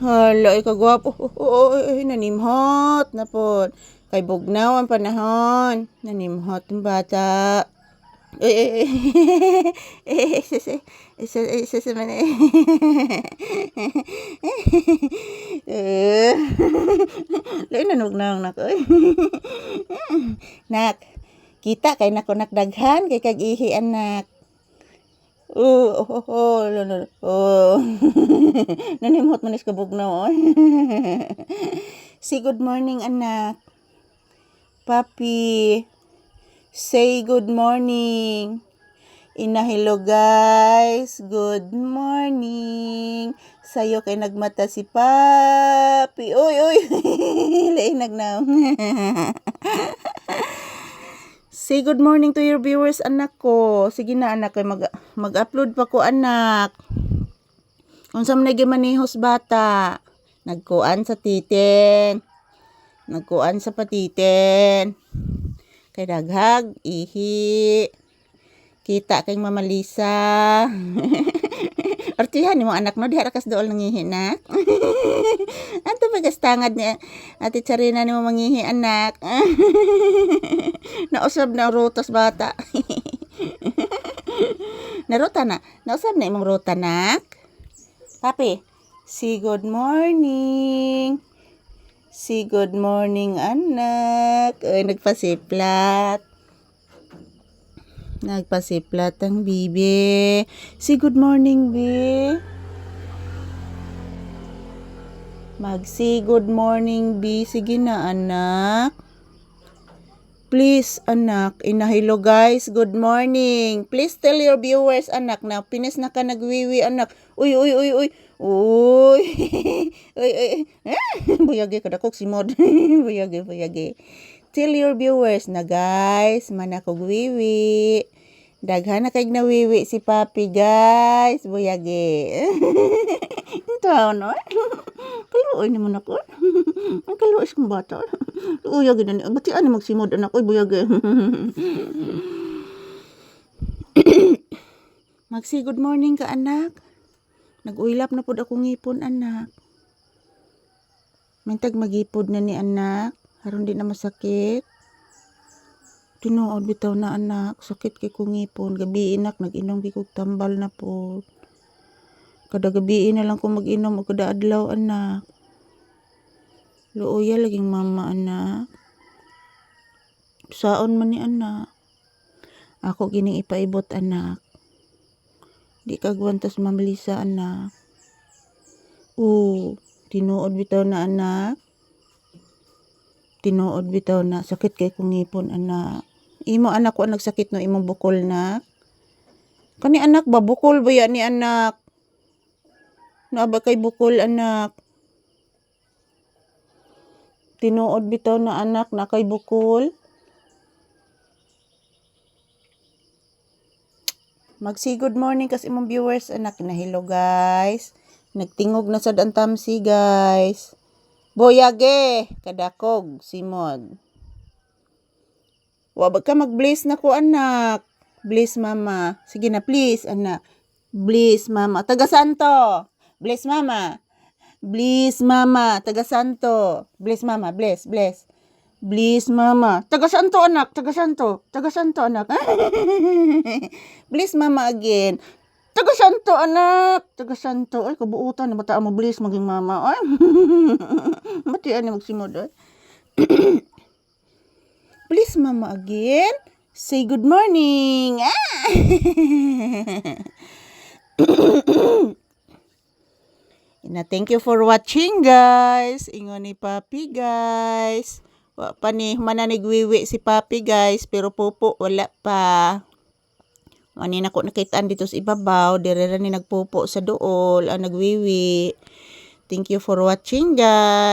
Hala, ikagwapo. Oy, nanimhot na po. Kay bugnaw ang panahon. Nanimhot ang bata. Isa man eh. Lain na nugnaw nak. Nak, kita kay nako nakdaghan kay kag-ihi anak. Nanimhot manis ka bugnaw. Say good morning anak. Papi. Say good morning. Hello guys. Good morning. Sayo kay nagmata si Papi. Uy. Lain nagnaw. Say good morning to your viewers, anak ko. Sige na, anak. Mag-upload pa ko, anak. Kung saan nag-manihos bata. Nagkuan sa titin. Nagkuan sa patitin. Kay daghag, ihi. Kita kay Mama Lisa. Artihan mo anak no, diha kas dool nangihi na. Anto pagastangad niya. Ate Charina ni mo mangihi anak. Nausab na rutas bata. Naruta na. Nausab na imong ruta nak. Papi, say good morning. Say good morning anak. Ay nagpasiplat. Nagpasiplat ang bibi. Say good morning, bi. Mag-say good morning, bi. Sige na, anak. Please, anak. Hello, guys. Good morning. Please tell your viewers, anak, na pinis na ka nagwiwi, anak. Uy. Uy. Buyagi ka dakok si Mod. Buyagi. Tell your viewers na, guys, manakog wiwi. Daghan na kay nawiwi si Papi, guys. Buyagi. Ito, no? Kaluoy naman ako. Ang kaluoy kong bata. Buyagi na niya. Batian na magsimod, anak. Uy, buyagi. Magsi good morning ka, anak. Nag-uilap na po akong ngipon, anak. Mintag magipod na ni anak. Haron di na masakit. Tinuod bitaw na anak. Sakit kay kong ngipon. Gabi inak. Nag-inom kay kong tambal na po. Kada gabi na lang kung mag-inom o kada adlaw, anak. Luoya laging mama, anak. Saon man ni anak. Ako gining ipaibot, anak. Di kagwantas Mama Lisa, anak. Tinuod bitaw na, anak. Tinuod bitaw na. Sakit kay kong ngipon, anak. Imo anak ko nagsakit no imong bukol na. Kani anak ba bukol ba yan ni anak? Naaba kay bukol, anak. Tinuod bitaw na, anak, na kay bukol. Mag-say good morning kas imong viewers, anak. Hello, guys. Nagtingog na sad ang tamsi, guys. Boyage, kadakog, simod. Wabag ka mag-bless na ko, anak. Bless mama. Sige na, please, anak. Bless mama. Taga Santo. Bless mama. Bless mama. Taga Santo. Bless mama. Bless. Bless mama. Taga Santo, anak. Taga Santo, anak. Bless mama again. Taga Santo, anak. Taga Santo. Ay, kabuutan. Bata mo bless maging mama. Ay. Batian na magsimod. Ay. Please, mama, again. Say good morning. Thank you for watching, guys. Ingon ni Papi, guys. Pani mananigwiwi si Papi, guys. Pero pupo, wala pa. Ani na ko nakitaan dito sa ibabaw. Dire ni nagpupo sa dool. Nagwiwi. Thank you for watching, guys.